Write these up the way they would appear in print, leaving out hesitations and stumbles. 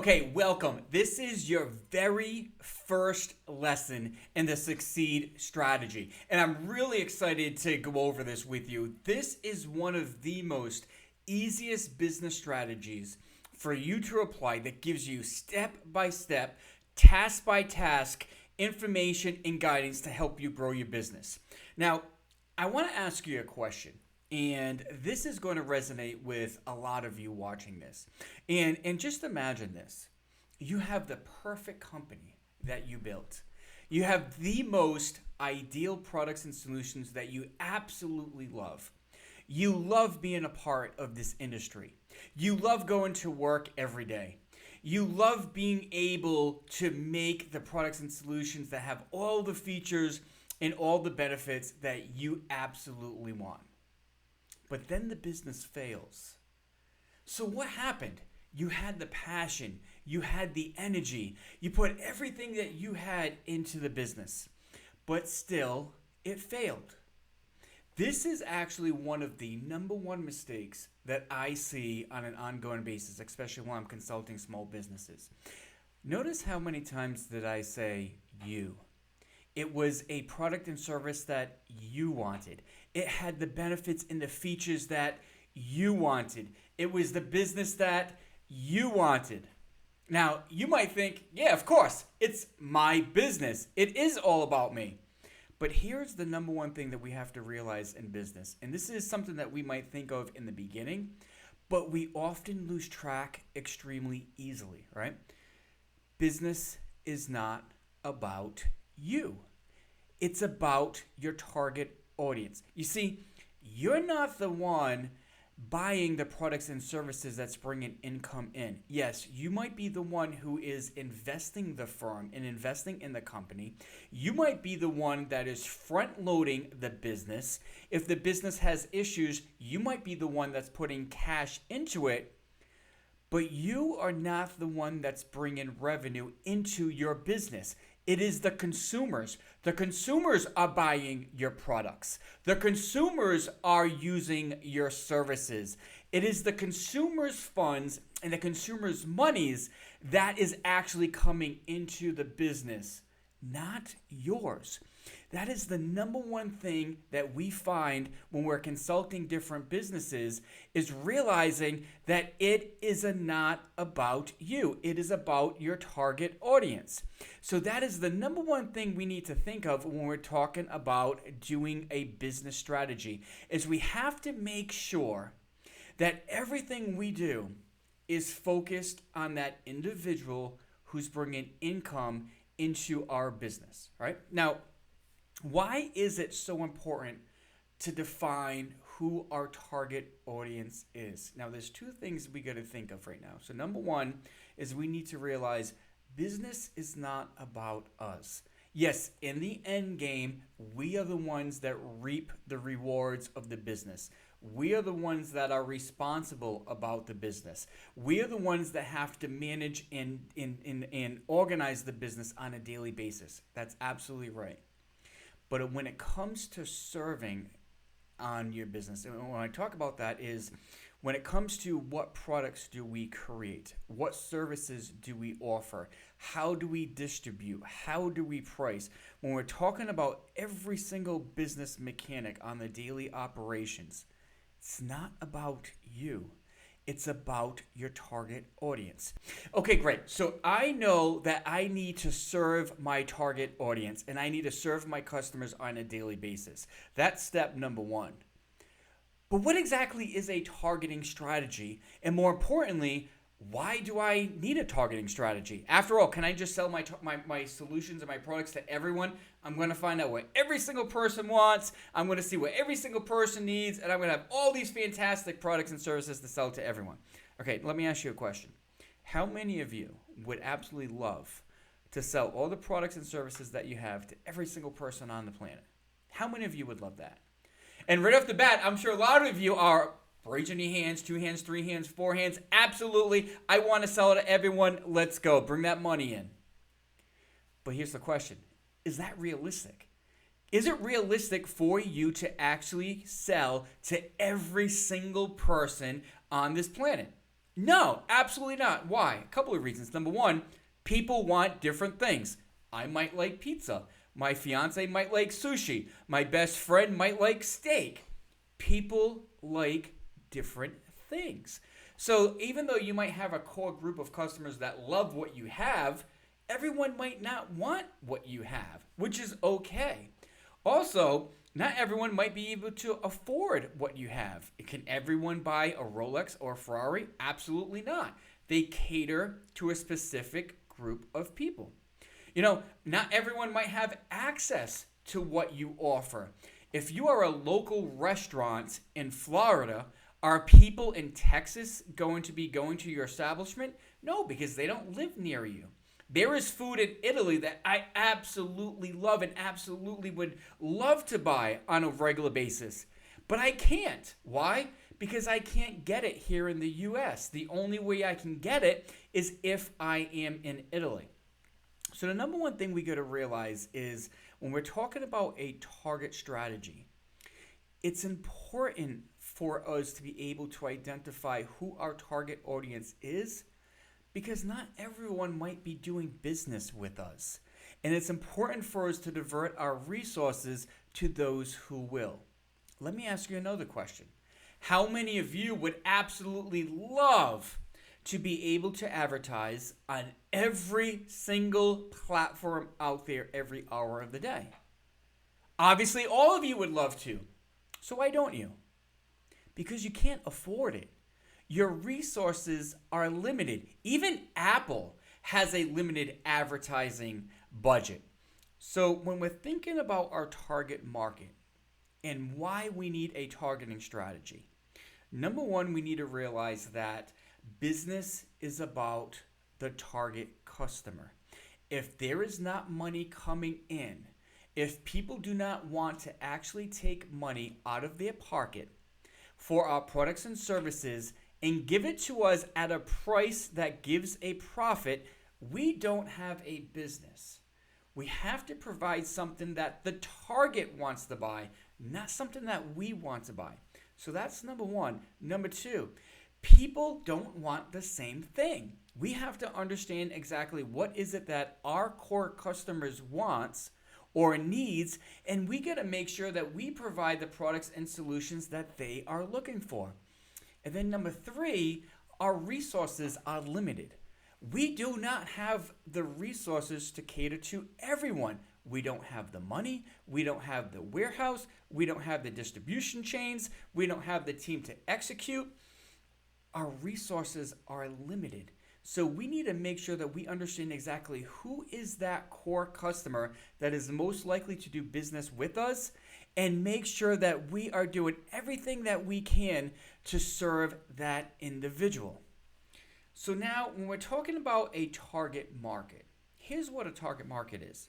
Okay, welcome. This is your very first lesson in the Succeed strategy. And I'm really excited to go over this with you. This is one of the most easiest business strategies for you to apply that gives you step by step, task by task information and guidance to help you grow your business. Now, I want to ask you a question. And this is going to resonate with a lot of you watching this. And just imagine this. You have the perfect company that you built. You have the most ideal products and solutions that you absolutely love. You love being a part of this industry. You love going to work every day. You love being able to make the products and solutions that have all the features and all the benefits that you absolutely want. But then the business fails. So what happened? You had the passion, you had the energy, you put everything that you had into the business, but still it failed. This is actually one of the number one mistakes that I see on an ongoing basis, especially when I'm consulting small businesses. Notice how many times did I say you? It was a product and service that you wanted. It had the benefits and the features that you wanted. It was the business that you wanted. Now, you might think, yeah, of course, it's my business. It is all about me. But here's the number one thing that we have to realize in business. And this is something that we might think of in the beginning, but we often lose track extremely easily, right? Business is not about you. It's about your target audience. You see, you're not the one buying the products and services that's bringing income in. Yes, you might be the one who is investing the firm and investing in the company. You might be the one that is front loading the business. If the business has issues, you might be the one that's putting cash into it. But you are not the one that's bringing revenue into your business. It is the consumers. The consumers are buying your products. The consumers are using your services. It is the consumers' funds and the consumers' monies that is actually coming into the business, not yours. That is the number one thing that we find when we're consulting different businesses is realizing that it is not about you. It is about your target audience. So that is the number one thing we need to think of when we're talking about doing a business strategy is we have to make sure that everything we do is focused on that individual who's bringing income into our business, right? Now, why is it so important to define who our target audience is? Now, there's two things we got to think of right now. So number one is we need to realize business is not about us. Yes, in the end game, we are the ones that reap the rewards of the business. We are the ones that are responsible about the business. We are the ones that have to manage and organize the business on a daily basis. That's absolutely right. But when it comes to serving on your business, and when I talk about that is when it comes to what products do we create, what services do we offer, how do we distribute, how do we price, when we're talking about every single business mechanic on the daily operations, it's not about you. It's about your target audience. Okay, great. So I know that I need to serve my target audience and I need to serve my customers on a daily basis. That's step number one. But what exactly is a targeting strategy? And more importantly, why do I need a targeting strategy? After all, can I just sell my solutions and my products to everyone? I'm going to find out what every single person wants. I'm going to see what every single person needs. And I'm going to have all these fantastic products and services to sell to everyone. Okay, let me ask you a question. How many of you would absolutely love to sell all the products and services that you have to every single person on the planet? How many of you would love that? And right off the bat, I'm sure a lot of you are raising your hands, 2 hands, 3 hands, 4 hands. Absolutely. I want to sell it to everyone. Let's go. Bring that money in. But here's the question. Is that realistic? Is it realistic for you to actually sell to every single person on this planet? No, absolutely not. Why? A couple of reasons. Number one, people want different things. I might like pizza. My fiance might like sushi. My best friend might like steak. People like different things. So even though you might have a core group of customers that love what you have, everyone might not want what you have, which is okay. Also, not everyone might be able to afford what you have. Can everyone buy a Rolex or a Ferrari? Absolutely not. They cater to a specific group of people. Not everyone might have access to what you offer. If you are a local restaurant in Florida, are people in Texas going to be going to your establishment? No, because they don't live near you. There is food in Italy that I absolutely love and absolutely would love to buy on a regular basis. But I can't. Why? Because I can't get it here in the US. The only way I can get it is if I am in Italy. So the number one thing we got to realize is when we're talking about a target strategy, it's important for us to be able to identify who our target audience is because not everyone might be doing business with us. And it's important for us to divert our resources to those who will. Let me ask you another question. How many of you would absolutely love to be able to advertise on every single platform out there every hour of the day? Obviously, all of you would love to. So why don't you? Because you can't afford it. Your resources are limited. Even Apple has a limited advertising budget. So when we're thinking about our target market and why we need a targeting strategy, number one, we need to realize that business is about the target customer. If there is not money coming in, if people do not want to actually take money out of their pocket for our products and services and give it to us at a price that gives a profit, we don't have a business. We have to provide something that the target wants to buy, not something that we want to buy. So that's number one. Number two, people don't want the same thing. We have to understand exactly what is it that our core customers wants or needs, and we got to make sure that we provide the products and solutions that they are looking for. And then number three, our resources are limited. We do not have the resources to cater to everyone. We don't have the money. We don't have the warehouse. We don't have the distribution chains. We don't have the team to execute. Our resources are limited. So we need to make sure that we understand exactly who is that core customer that is most likely to do business with us and make sure that we are doing everything that we can to serve that individual. So now when we're talking about a target market, here's what a target market is.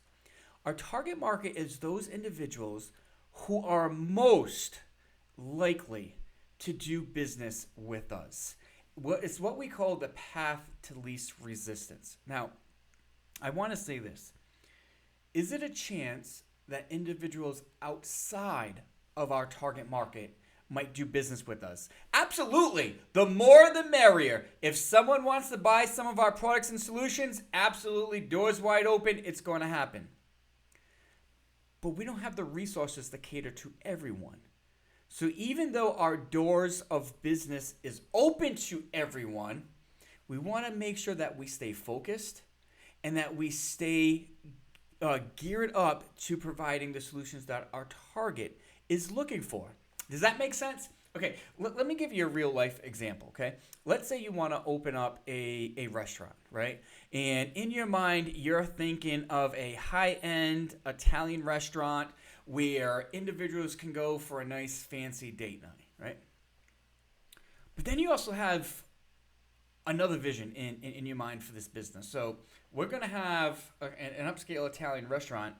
Our target market is those individuals who are most likely to do business with us. It's what we call the path to least resistance. Now, I want to say this. Is it a chance that individuals outside of our target market might do business with us? Absolutely. The more the merrier. If someone wants to buy some of our products and solutions, absolutely, doors wide open, it's going to happen. But we don't have the resources to cater to everyone. So even though our doors of business is open to everyone, we want to make sure that we stay focused and that we stay geared up to providing the solutions that our target is looking for. Does that make sense? Okay, let me give you a real life example, okay? Let's say you want to open up a restaurant, right? And in your mind, you're thinking of a high-end Italian restaurant where individuals can go for a nice fancy date night, right? But then you also have another vision in your mind for this business. So we're going to have an upscale Italian restaurant,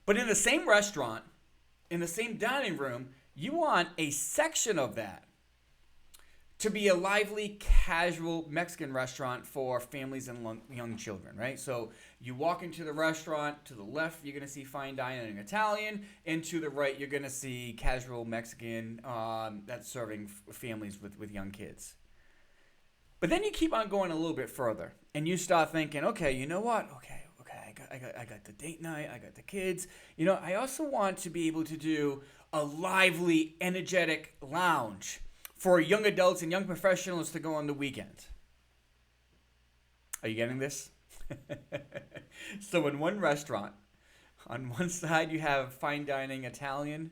but in the same restaurant, in the same dining room, you want a section of that to be a lively, casual Mexican restaurant for families and young children, right? So you walk into the restaurant, to the left, you're going to see fine dining Italian, and to the right, you're going to see casual Mexican that's serving families with young kids. But then you keep on going a little bit further, and you start thinking, okay, you know what? Okay, I got the date night, I got the kids. I also want to be able to do a lively, energetic lounge for young adults and young professionals to go on the weekend. Are you getting this? So in one restaurant, on one side you have fine dining Italian.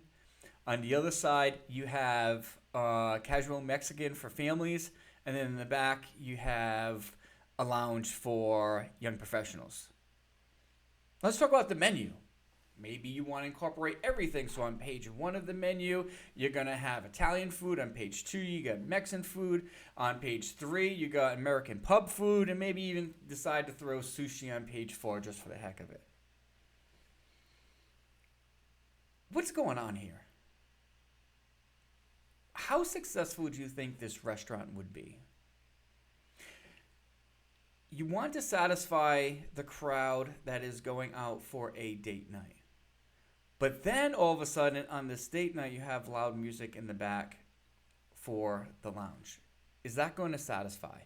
On the other side you have casual Mexican for families. And then in the back you have a lounge for young professionals. Let's talk about the menu. Maybe you want to incorporate everything. So on page 1 of the menu, you're going to have Italian food. On page 2, you got Mexican food. On page 3, you got American pub food. And maybe even decide to throw sushi on page 4 just for the heck of it. What's going on here? How successful do you think this restaurant would be? You want to satisfy the crowd that is going out for a date night. But then all of a sudden on this date night you have loud music in the back for the lounge. Is that going to satisfy?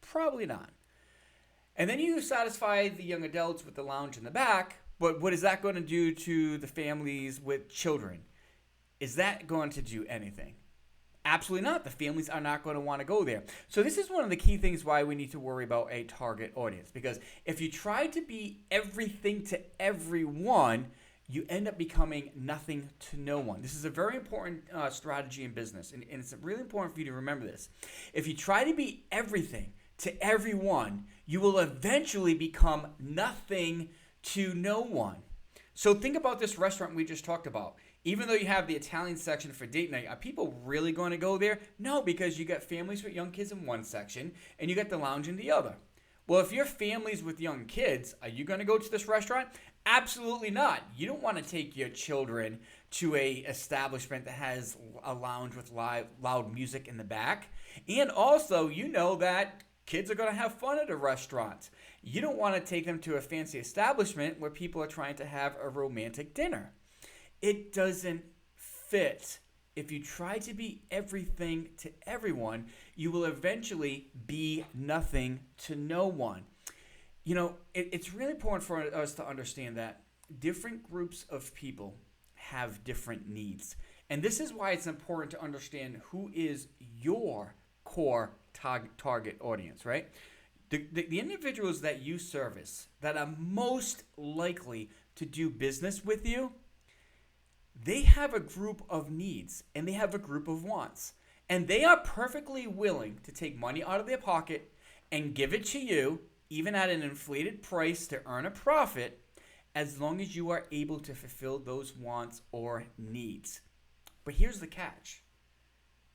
Probably not. And then you satisfy the young adults with the lounge in the back, but what is that going to do to the families with children? Is that going to do anything? Absolutely not. The families are not going to want to go there. So this is one of the key things why we need to worry about a target audience. Because if you try to be everything to everyone, you end up becoming nothing to no one. This is a very important strategy in business. And it's really important for you to remember this. If you try to be everything to everyone, you will eventually become nothing to no one. So think about this restaurant we just talked about. Even though you have the Italian section for date night, are people really going to go there? No, because you got families with young kids in one section and you got the lounge in the other. Well, if you're families with young kids, are you going to go to this restaurant? Absolutely not. You don't want to take your children to a establishment that has a lounge with loud music in the back. And also, you know that kids are going to have fun at a restaurant. You don't want to take them to a fancy establishment where people are trying to have a romantic dinner. It doesn't fit. If you try to be everything to everyone, you will eventually be nothing to no one. It's really important for us to understand that different groups of people have different needs. And this is why it's important to understand who is your core target audience, right? The individuals that you service that are most likely to do business with you, they have a group of needs and they have a group of wants. And they are perfectly willing to take money out of their pocket and give it to you, even at an inflated price to earn a profit, as long as you are able to fulfill those wants or needs. But here's the catch.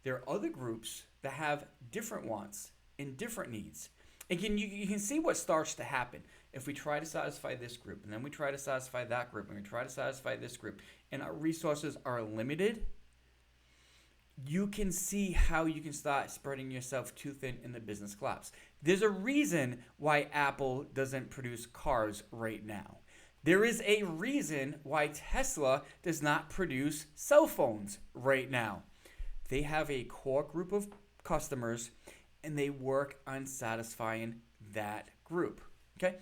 There are other groups that have different wants and different needs. And you can see what starts to happen if we try to satisfy this group, and then we try to satisfy that group, and we try to satisfy this group, and our resources are limited. You can see how you can start spreading yourself too thin in the business collapse. There's a reason why Apple doesn't produce cars right now. There is a reason why Tesla does not produce cell phones right now. They have a core group of customers and they work on satisfying that group. Okay?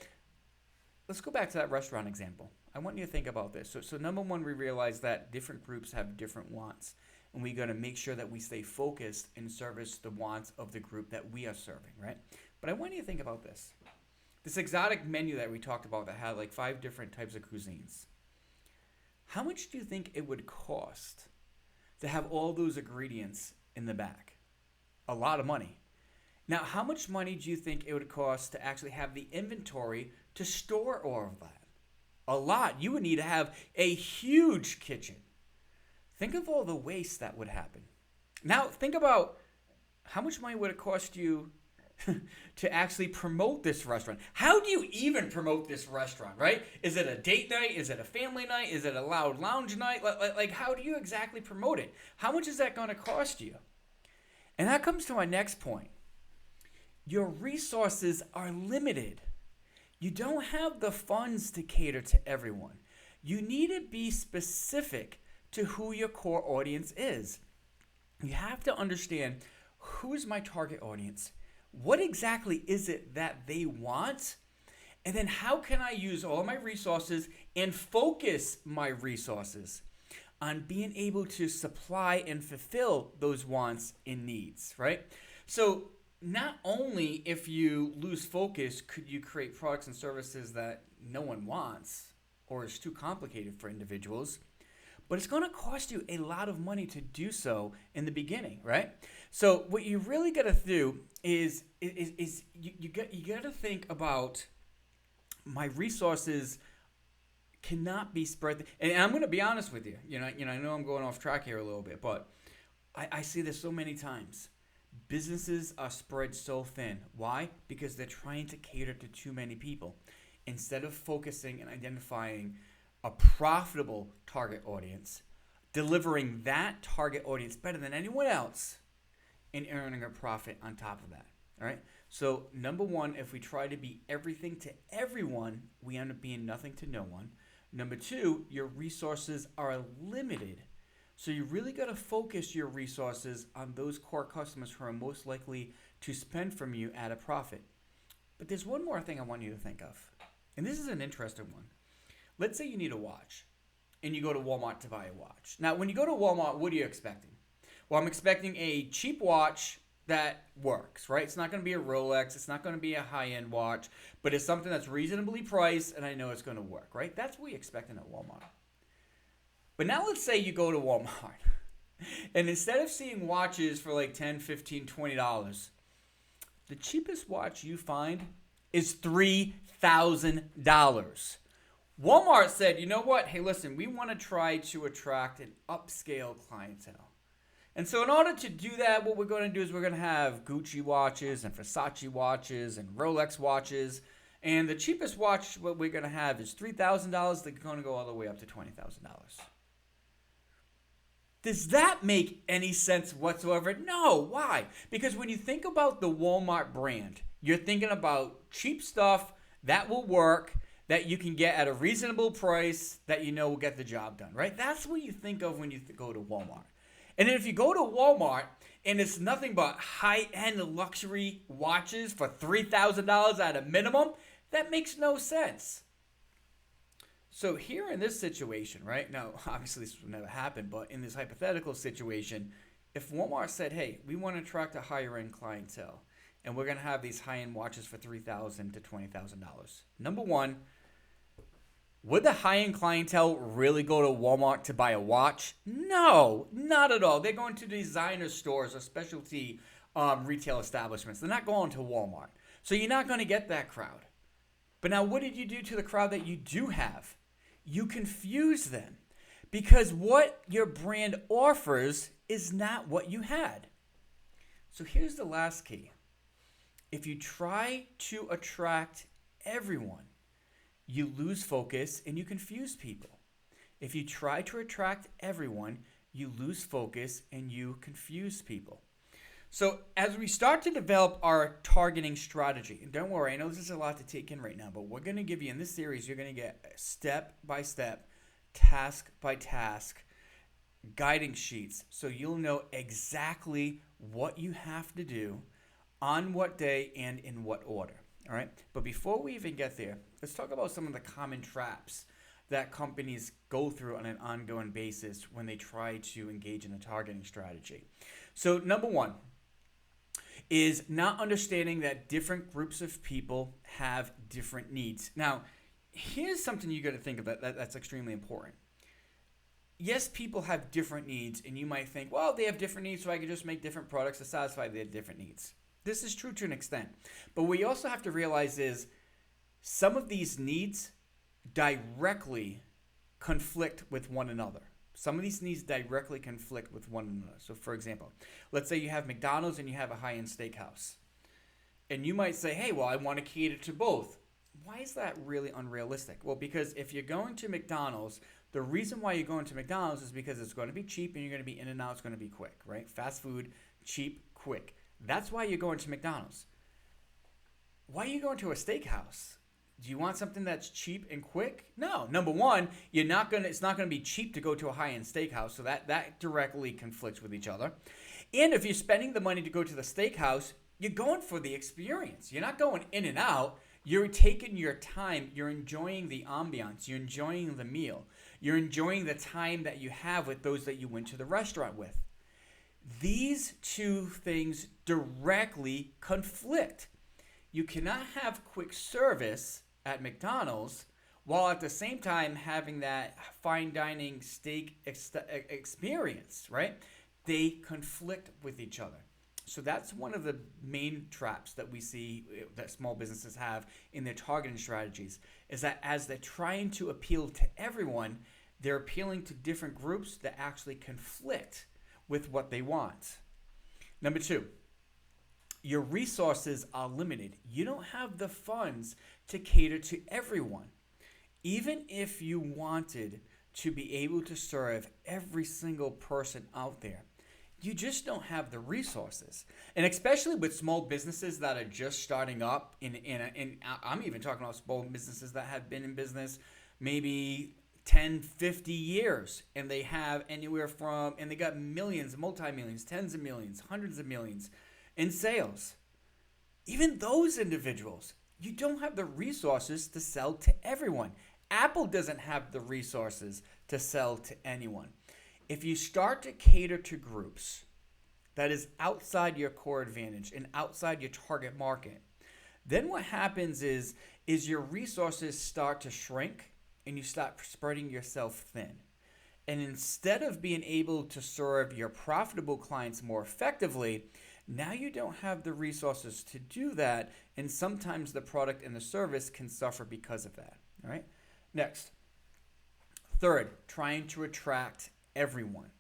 Let's go back to that restaurant example. I want you to think about this. So number one, we realize that different groups have different wants. And we got to make sure that we stay focused and service the wants of the group that we are serving, right? But I want you to think about this. This exotic menu that we talked about that had like 5 different types of cuisines. How much do you think it would cost to have all those ingredients in the back? A lot of money. Now, how much money do you think it would cost to actually have the inventory to store all of that? A lot. You would need to have a huge kitchen. Think of all the waste that would happen. Now, think about how much money would it cost you to actually promote this restaurant. How do you even promote this restaurant, right? Is it a date night? Is it a family night? Is it a loud lounge night? Like how do you exactly promote it? How much is that going to cost you? And that comes to my next point. Your resources are limited. You don't have the funds to cater to everyone. You need to be specific to who your core audience is. You have to understand, who's my target audience? what exactly is it that they want? And then how can I use all my resources and focus my resources on being able to supply and fulfill those wants and needs, right? So not only if you lose focus could you create products and services that no one wants or is too complicated for individuals, but it's going to cost you a lot of money to do so in the beginning, right? So what you really got to do is you got to think about my resources cannot be spread. And I'm going to be honest with you. I know I'm going off track here a little bit, but I see this so many times. Businesses are spread so thin. Why? Because they're trying to cater to too many people instead of focusing and identifying a profitable target audience, delivering that target audience better than anyone else, and earning a profit on top of that. All right. So number one, if we try to be everything to everyone, we end up being nothing to no one. Number two, your resources are limited. So you really got to focus your resources on those core customers who are most likely to spend from you at a profit. But there's one more thing I want you to think of. And this is an interesting one. Let's say you need a watch and you go to Walmart to buy a watch. Now, when you go to Walmart, what are you expecting? Well, I'm expecting a cheap watch that works, right? It's not going to be a Rolex. It's not going to be a high-end watch, but it's something that's reasonably priced and I know it's going to work, right? That's what you're expecting at Walmart. But now let's say you go to Walmart and instead of seeing watches for like $10, $15, $20, the cheapest watch you find is $3,000. Walmart said, you know what? Hey, listen, we want to try to attract an upscale clientele. And so in order to do that, what we're going to do is we're going to have Gucci watches and Versace watches and Rolex watches. And the cheapest watch what we're going to have is $3,000. They're going to go all the way up to $20,000. Does that make any sense whatsoever? No. Why? Because when you think about the Walmart brand, you're thinking about cheap stuff that will work, that you can get at a reasonable price, that you know will get the job done, right? That's what you think of when you go to Walmart. And then if you go to Walmart and it's nothing but high-end luxury watches for $3,000 at a minimum, that makes no sense. So here in this situation, right? Now, obviously this will never happen, but in this hypothetical situation, if Walmart said, hey, we want to attract a higher-end clientele, and we're going to have these high-end watches for $3,000 to $20,000. Number one, would the high-end clientele really go to Walmart to buy a watch? No, not at all. They're going to designer stores or specialty retail establishments. They're not going to Walmart. So you're not going to get that crowd. But now what did you do to the crowd that you do have? You confuse them because what your brand offers is not what you had. So here's the last key. If you try to attract everyone, you lose focus and you confuse people. If you try to attract everyone, you lose focus and you confuse people. So as we start to develop our targeting strategy, and don't worry, I know this is a lot to take in right now, but we're going to give you in this series, you're going to get step by step, task by task, guiding sheets. So you'll know exactly what you have to do on what day and in what order. All right. But before we even get there, let's talk about some of the common traps that companies go through on an ongoing basis when they try to engage in a targeting strategy. So number one is not understanding that different groups of people have different needs. Now, here's something you got to think about that's extremely important. Yes, people have different needs, and you might think, well, they have different needs, so I can just make different products to satisfy their different needs. This is true to an extent. But what you also have to realize is some of these needs directly conflict with one another. Some of these needs directly conflict with one another. So for example, let's say you have McDonald's and you have a high-end steakhouse. And you might say, hey, well, I want to cater to both. Why is that really unrealistic? Well, because if you're going to McDonald's, the reason why you're going to McDonald's is because it's going to be cheap and you're going to be in and out. It's going to be quick, right? Fast food, cheap, quick. That's why you're going to McDonald's. Why are you going to a steakhouse? Do you want something that's cheap and quick? No. Number one, it's not going to be cheap to go to a high-end steakhouse, so that directly conflicts with each other. And if you're spending the money to go to the steakhouse, You're going for the experience. You're not going in and out. You're taking your time. You're enjoying the ambiance. You're enjoying the meal. You're enjoying the time that you have with those that you went to the restaurant with. These two things directly conflict. You cannot have quick service at McDonald's while at the same time having that fine dining steak experience, right? They conflict with each other. So that's one of the main traps that we see that small businesses have in their targeting strategies, is that as they're trying to appeal to everyone, they're appealing to different groups that actually conflict with what they want. Number two, your resources are limited. You don't have the funds to cater to everyone. Even if you wanted to be able to serve every single person out there, you just don't have the resources. And especially with small businesses that are just starting up, in I'm even talking about small businesses that have been in business maybe 10, 50 years, and they have anywhere from, and they got millions, multi-millions, tens of millions, hundreds of millions in sales. Even those individuals, you don't have the resources to sell to everyone. Apple doesn't have the resources to sell to anyone. If you start to cater to groups that is outside your core advantage and outside your target market, then what happens is your resources start to shrink and you start spreading yourself thin. And instead of being able to serve your profitable clients more effectively, now you don't have the resources to do that, and sometimes the product and the service can suffer because of that. All right? Next. Third, trying to attract everyone.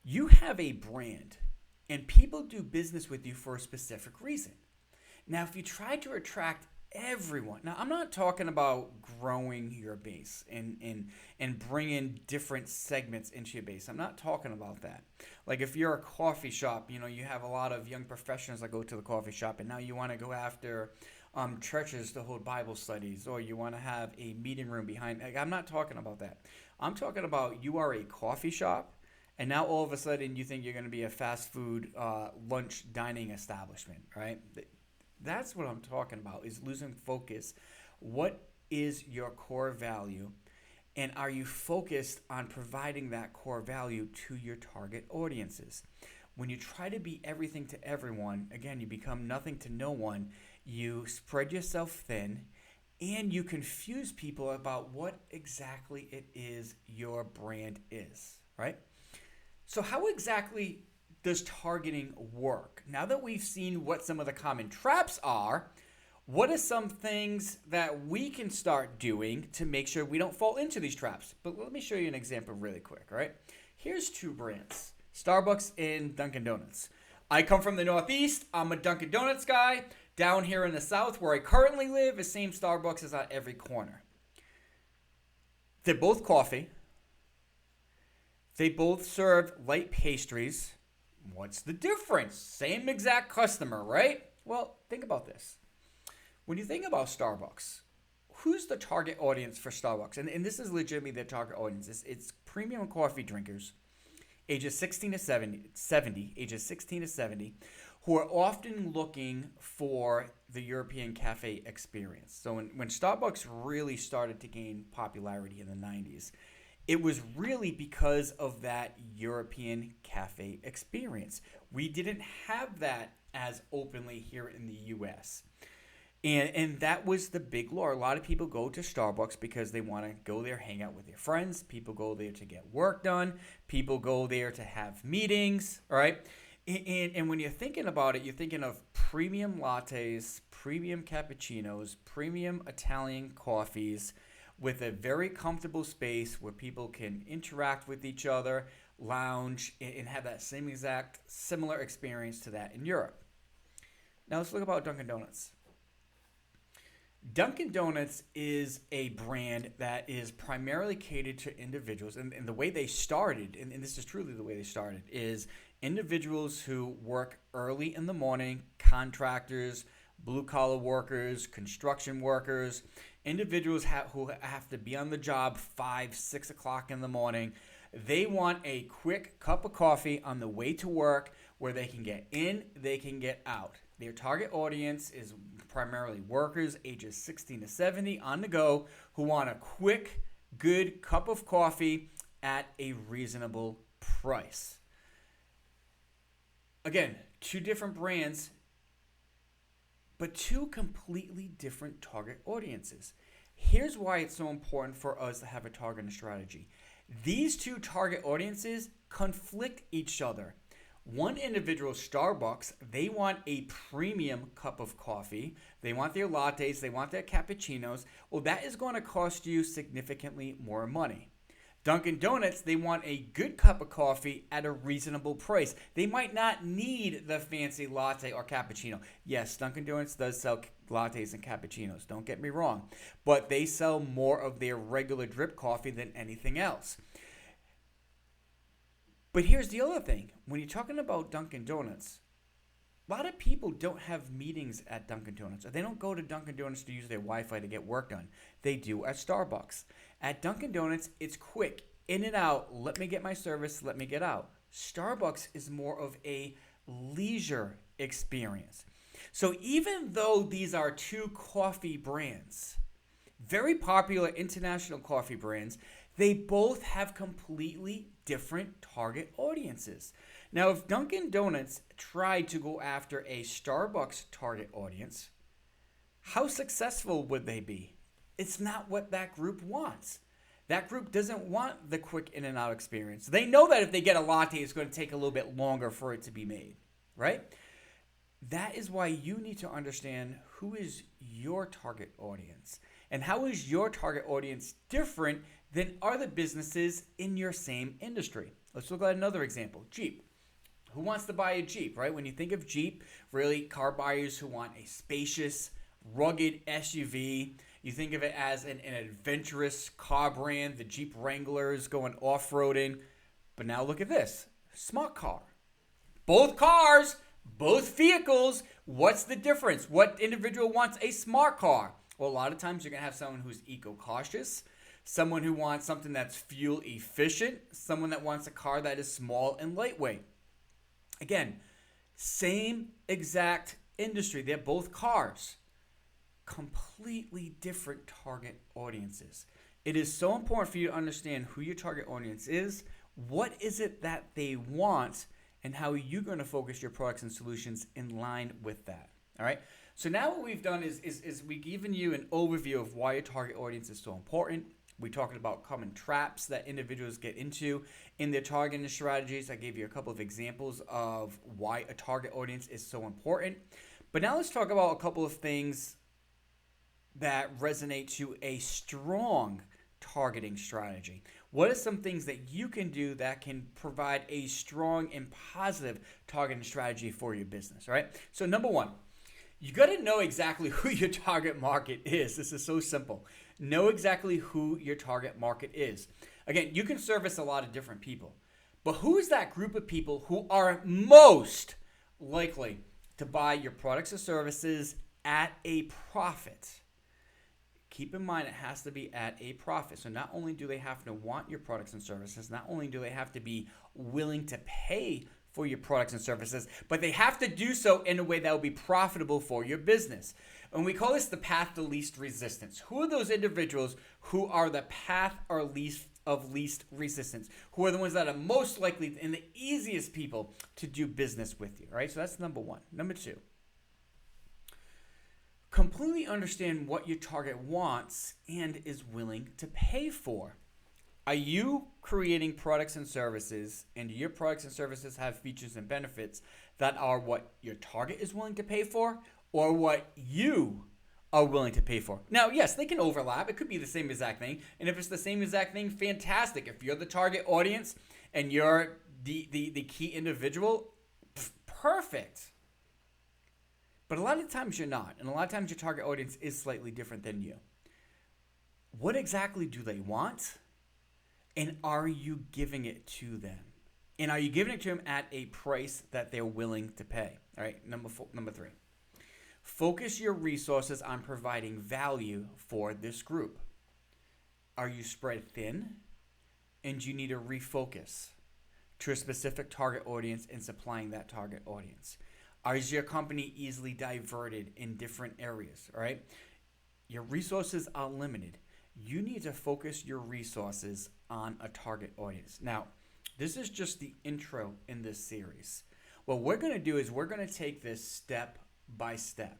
You have a brand, and people do business with you for a specific reason. Now, if you try to attract everyone, now I'm not talking about growing your base and bringing different segments into your base. I'm not talking about that. Like if you're a coffee shop, you have a lot of young professionals that go to the coffee shop, and now you want to go after churches to hold Bible studies, or you want to have a meeting room behind. Like, I'm not talking about that. I'm talking about you are a coffee shop, and now all of a sudden you think you're going to be a fast food lunch dining establishment, right? That's what I'm talking about, is losing focus. What is your core value? And are you focused on providing that core value to your target audiences? When you try to be everything to everyone, again, you become nothing to no one. You spread yourself thin, and you confuse people about what exactly it is your brand is, right? So how exactly does targeting work? Now that we've seen what some of the common traps are, what are some things that we can start doing to make sure we don't fall into these traps? But let me show you an example really quick, all right? Here's two brands, Starbucks and Dunkin' Donuts. I come from the Northeast. I'm a Dunkin' Donuts guy. Down here in the South, where I currently live, the same Starbucks is at every corner. They're both coffee. They both serve light pastries. What's the difference? Same exact customer, right? Well, think about this. When you think about Starbucks, who's the target audience for Starbucks? And this is legitimately their target audience. It's premium coffee drinkers, ages 16 to 70, ages 16 to 70, who are often looking for the European cafe experience. So when Starbucks really started to gain popularity in the 90s, it was really because of that European cafe experience. We didn't have that as openly here in the US. And that was the big lure. A lot of people go to Starbucks because they want to go there, hang out with their friends. People go there to get work done. People go there to have meetings, all right? And when you're thinking about it, you're thinking of premium lattes, premium cappuccinos, premium Italian coffees with a very comfortable space where people can interact with each other, lounge, and have that same exact similar experience to that in Europe. Now let's look about Dunkin' Donuts. Dunkin' Donuts is a brand that is primarily catered to individuals, and the way they started, and this is truly the way they started, is individuals who work early in the morning, contractors, blue-collar workers, construction workers, individuals who have to be on the job 5, 6 o'clock in the morning. They want a quick cup of coffee on the way to work where they can get in, they can get out. Their target audience is primarily workers ages 16 to 70 on the go who want a quick, good cup of coffee at a reasonable price. Again, two different brands, but two completely different target audiences. Here's why it's so important for us to have a targeting strategy. These two target audiences conflict each other. One individual, Starbucks, they want a premium cup of coffee. They want their lattes, they want their cappuccinos. Well, that is going to cost you significantly more money. Dunkin' Donuts, they want a good cup of coffee at a reasonable price. They might not need the fancy latte or cappuccino. Yes, Dunkin' Donuts does sell lattes and cappuccinos, don't get me wrong. But they sell more of their regular drip coffee than anything else. But here's the other thing. When you're talking about Dunkin' Donuts, a lot of people don't have meetings at Dunkin' Donuts. Or they don't go to Dunkin' Donuts to use their Wi-Fi to get work done. They do at Starbucks. At Dunkin' Donuts, it's quick. In and out. Let me get my service. Let me get out. Starbucks is more of a leisure experience. So even though these are two coffee brands, very popular international coffee brands, they both have completely different target audiences. Now, if Dunkin' Donuts tried to go after a Starbucks target audience, how successful would they be? It's not what that group wants. That group doesn't want the quick in and out experience. They know that if they get a latte, it's going to take a little bit longer for it to be made, right? That is why you need to understand who is your target audience and how is your target audience different than other businesses in your same industry. Let's look at another example, Jeep. Who wants to buy a Jeep, right? When you think of Jeep, really car buyers who want a spacious, rugged SUV. You think of it as an adventurous car brand, the Jeep Wranglers going off-roading. But now look at this, smart car. Both cars, both vehicles, what's the difference? What individual wants a smart car? Well, a lot of times you're going to have someone who's eco-cautious, someone who wants something that's fuel efficient, someone that wants a car that is small and lightweight. Again, same exact industry. They're both cars. Completely different target audiences. It is so important for you to understand who your target audience is, what is it that they want, and how you're going to focus your products and solutions in line with that. All right. So now what we've done is we've given you an overview of why your target audience is so important. We talked about common traps that individuals get into in their targeting strategies. I gave you a couple of examples of why a target audience is so important. But now let's talk about a couple of things that resonate to a strong targeting strategy. What are some things that you can do that can provide a strong and positive targeting strategy for your business, right? So number one, you got to know exactly who your target market is. This is so simple. Know exactly who your target market is. Again, you can service a lot of different people, but who is that group of people who are most likely to buy your products or services at a profit? Keep in mind, it has to be at a profit. So not only do they have to want your products and services, not only do they have to be willing to pay for your products and services, but they have to do so in a way that will be profitable for your business. And we call this the path to least resistance. Who are those individuals who are the path or least resistance? Who are the ones that are most likely and the easiest people to do business with you, right? So that's number one. Number two, completely understand what your target wants and is willing to pay for. Are you creating products and services, and do your products and services have features and benefits that are what your target is willing to pay for or what you are willing to pay for? Now, yes, they can overlap. It could be the same exact thing. And if it's the same exact thing, fantastic. If you're the target audience and you're the key individual, perfect. But a lot of times you're not. And a lot of times your target audience is slightly different than you. What exactly do they want? And are you giving it to them? And are you giving it to them at a price that they're willing to pay? All right, number three. Focus your resources on providing value for this group. Are you spread thin and you need to refocus to a specific target audience and supplying that target audience? Is your company easily diverted in different areas, all right? Your resources are limited. You need to focus your resources on a target audience. Now, this is just the intro in this series. What we're going to do is we're going to take this step by step.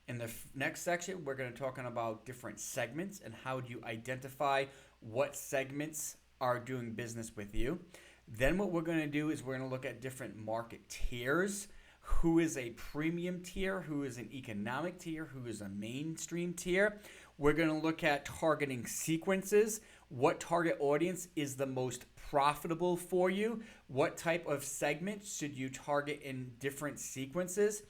In the next section, we're going to talk about different segments and how do you identify what segments are doing business with you. Then what we're going to do is we're going to look at different market tiers. Who is a premium tier? Who is an economic tier? Who is a mainstream tier? We're going to look at targeting sequences. What target audience is the most profitable for you? What type of segments should you target in different sequences?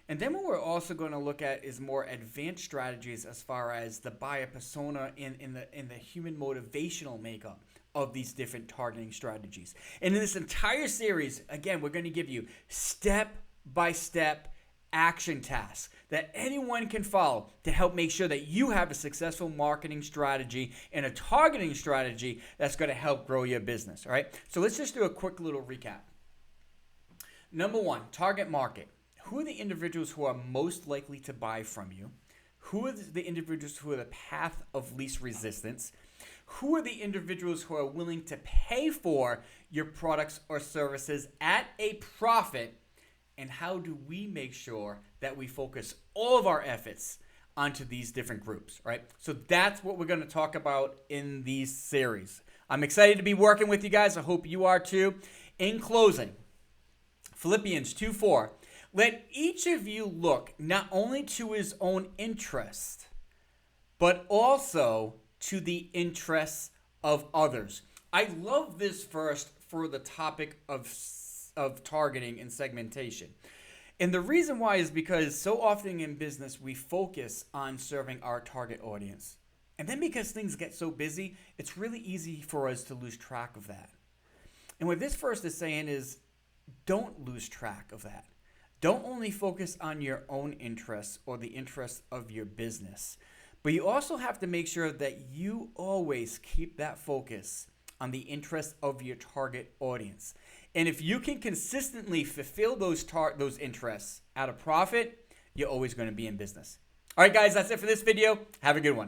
And then what we're also going to look at is more advanced strategies as far as the buyer persona in the human motivational makeup of these different targeting strategies. And in this entire series, again, we're going to give you step-by-step action tasks that anyone can follow to help make sure that you have a successful marketing strategy and a targeting strategy that's going to help grow your business. All right. So let's just do a quick little recap. Number one, target market. Who are the individuals who are most likely to buy from you? Who are the individuals who are the path of least resistance? Who are the individuals who are willing to pay for your products or services at a profit? And how do we make sure that we focus all of our efforts onto these different groups, right? So that's what we're going to talk about in these series. I'm excited to be working with you guys. I hope you are too. In closing, Philippians 2:4, let each of you look not only to his own interest, but also to the interests of others. I love this verse for the topic of targeting and segmentation. And the reason why is because so often in business, we focus on serving our target audience. And then because things get so busy, it's really easy for us to lose track of that. And what this verse is saying is, don't lose track of that. Don't only focus on your own interests or the interests of your business, but you also have to make sure that you always keep that focus on the interests of your target audience. And if you can consistently fulfill those interests at a profit, you're always going to be in business. All right, guys, that's it for this video. Have a good one.